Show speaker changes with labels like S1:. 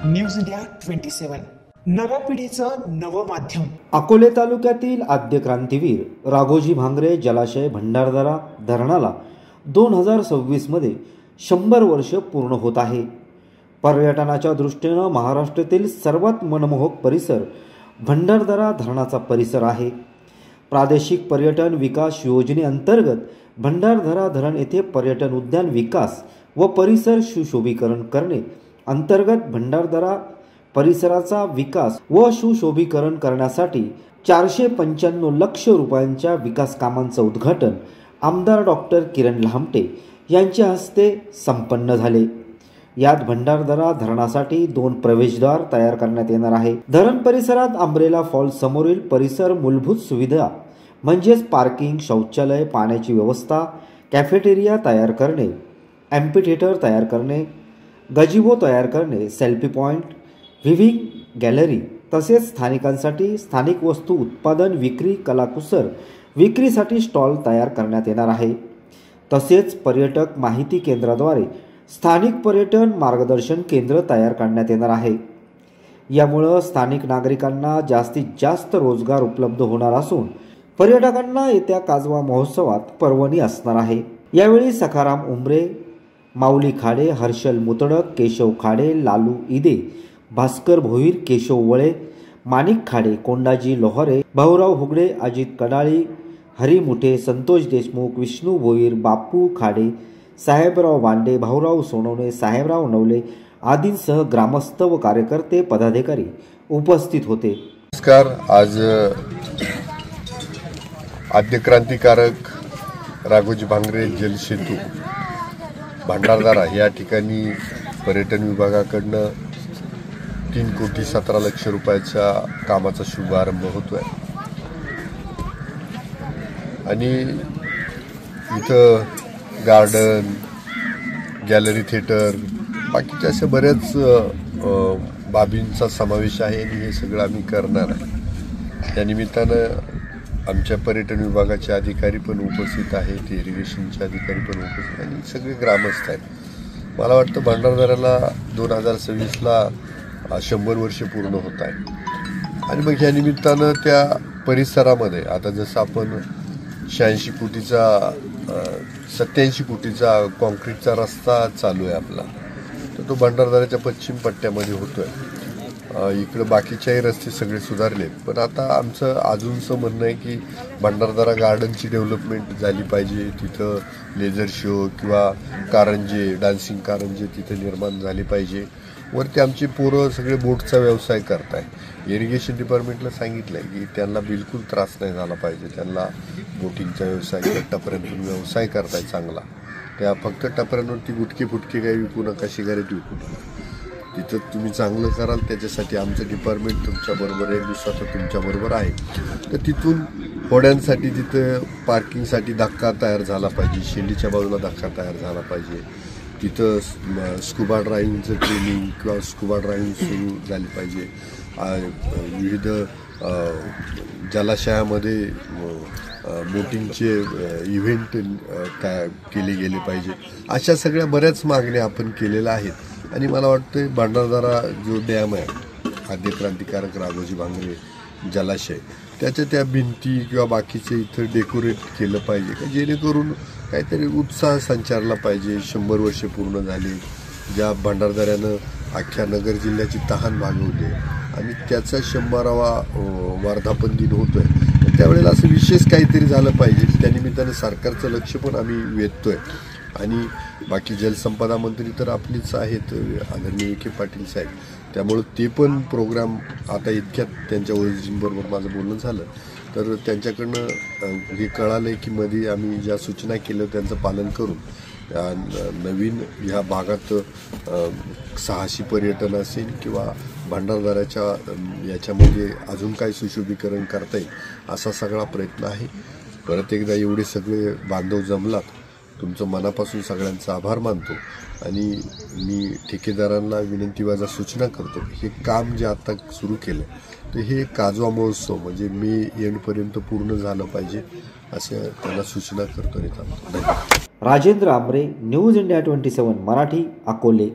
S1: News India 27 नव्या पिढीचं नवं माध्यम।
S2: अकोले तालुक्यातील आद्य क्रांतीवीर राघोजी भांगरे जलाशय भंडारदरा धरणाला 2026 मध्ये 100 वर्ष पूर्ण होत आहे। पर्यटनाच्या दृष्टीने महाराष्ट्रातील सर्वात मनमोहक परिसर भंडारदरा धरणाचा परिसर आहे। प्रादेशिक पर्यटन विकास योजनेअंतर्गत भंडारदरा धरण येथे पर्यटन उद्यान विकास व परिसर सुशोभीकरण करणे अंतर्गत भंडारदरा परिसराचा विकास व सुशोभीकरण करण्यासाठी 495 लाख रुपयांच्या विकास कामांचे उद्घाटन आमदार डॉक्टर किरण लहामटे यांच्या हस्ते संपन्न झाले। यात भंडारदरा धरणासाठी 2 प्रवेशद्वार तयार करण्यात येणार आहे। धरण परिसरात अंब्रेला फॉल्स समोरील परिसर मूलभूत सुविधा म्हणजेच पार्किंग, शौचालय, पाण्याची व्यवस्था, कॅफेटेरिया तयार करणे, एम्फीथिएटर तयार करणे, गजिबो तयार करणे, सेल्फी पॉइंट, व्हिविंग गॅलरी तसेच स्थानिकांसाठी स्थानिक वस्तू उत्पादन विक्री, कलाकुसर विक्रीसाठी स्टॉल तयार करण्यात येणार आहे। तसेच पर्यटक माहिती केंद्राद्वारे स्थानिक पर्यटन मार्गदर्शन केंद्र तयार करण्यात येणार आहे। यामुळे स्थानिक नागरिकांना जास्तीत जास्त रोजगार उपलब्ध होणार असून पर्यटकांना येत्या काजवा महोत्सवात पर्वणी असणार आहे। यावेळी सखाराम उमरे, माऊली खाडे, हर्षल मुतडक, केशव खाडे, लालू इदे, भास्कर भोईर, केशव वळे, माणिक खाडे, कोंडाजी लोहारे, भाऊराव हुगडे, अजित कडाळी, हरी मुठे, संतोष देशमुख, विष्णू भोईर, बापू खाडे, साहेबराव बांडे, भाऊराव सोनवणे, साहेबराव नवले आदींसह ग्रामस्थ व कार्यकर्ते पदाधिकारी उपस्थित होते।
S3: नमस्कार। आज आद्य क्रांतिकारक राघोजी भांगरे जलसेतू भंडारदरा या ठिकाणी पर्यटन विभागाकडून 3,17,00,000 रुपयाच्या कामाचा शुभारंभ होतोय आणि इथं गार्डन, गॅलरी, थिएटर, बाकीच्या अशा बऱ्याच बाबींचा समावेश आहे आणि हे सगळं आम्ही करणार आहे। त्या निमित्तानं आमच्या पर्यटन विभागाचे अधिकारी पण उपस्थित आहेत, इरिगेशनचे अधिकारी पण उपस्थित आणि सगळे ग्रामस्थ आहेत। मला वाटतं भंडारदऱ्याला 2026ला 100 वर्ष पूर्ण होत आहे आणि मग या निमित्तानं त्या परिसरामध्ये आता जसं आपण 86 कोटीचा 87 कोटीचा कॉन्क्रीटचा रस्ता चालू आहे आपला, तर तो भंडारदऱ्याच्या पश्चिम पट्ट्यामध्ये होतोय। इकडे बाकीच्याही रस्ते सगळे सुधारले, पण आता आमचं अजूनचं म्हणणं आहे की भंडारदरा गार्डनची डेव्हलपमेंट झाली पाहिजे। तिथं लेझर शो किंवा कारंजे, डान्सिंग कारंजे तिथं निर्माण झाली पाहिजे। वरती आमचे पोरं सगळे बोटचा व्यवसाय करताय। इरिगेशन डिपार्टमेंटला सांगितलंय की त्यांना बिलकुल त्रास नाही झाला पाहिजे, त्यांना बोटिंगचा व्यवसाय टपऱ्यांतून व्यवसाय करताय चांगला। त्या फक्त टपऱ्यांवरती गुटके फुटके काही विकू नका, सिगारेट विकू नका, तिथं तुम्ही चांगलं कराल त्याच्यासाठी आमचं डिपार्टमेंट तुमच्याबरोबर एक दिवसात तुमच्याबरोबर आहे। तर तिथून होड्यांसाठी तिथं पार्किंगसाठी धक्का तयार झाला पाहिजे, शेंडीच्या बाजूला धक्का तयार झाला पाहिजे, तिथं स्कुबा ड्रायव्हिंगचं ट्रेनिंग किंवा स्कुबा ड्रायव्हिंग सुरू झाली पाहिजे। विविध जलाशयामध्ये बोटिंगचे इव्हेंट केले गेले पाहिजे। अशा सगळ्या बऱ्याच मागण्या आपण केलेल्या आहेत आणि मला वाटतं भंडारदरा जो डॅम आहे आद्य क्रांतिकारक राघोजी भांगरे जलाशय, त्याच्या त्या भिंती किंवा बाकीचे इथं डेकोरेट केलं पाहिजे का जेणेकरून काहीतरी उत्साह संचारला पाहिजे। 100 वर्ष पूर्ण झाली, ज्या भंडारदऱ्यानं अख्ख्या नगर जिल्ह्याची तहान भागवली आणि त्याचा 100वा वर्धापन दिन होतोय, त्यावेळेला असं विशेष काहीतरी झालं पाहिजे। त्यानिमित्तानं सरकारचं लक्ष पण आम्ही वेधतोय आणि बाकी जलसंपदा मंत्री तर आपलीच आहेत, आदरणीय विखे पाटील साहेब, त्यामुळं ते पण प्रोग्राम आता इतक्यात त्यांच्या ओरिजिनबरोबर माझं बोलणं झालं तर त्यांच्याकडनं हे कळालं की मध्ये आम्ही ज्या सूचना केल्या त्यांचं पालन करून नवीन ह्या भागात साहसी पर्यटन असेल किंवा भंडारदऱ्याच्या याच्यामध्ये अजून काही सुशोभीकरण करता येईल असा सगळा प्रयत्न आहे। परत एकदा एवढे सगळे बांधव जमलात, तुमचं मनापासून सगळ्यांचा आभार मानतो आणि मी ठेकेदारांना विनंतीवाजा सूचना करतो, हे काम जे आता सुरू केलं तर हे काजवा महोत्सव म्हणजे मे एंडपर्यंत पूर्ण झालं पाहिजे असं त्यांना सूचना करतो आणि थांबतो।
S2: Rajendra Amre, news India 27 Marathi, Akole.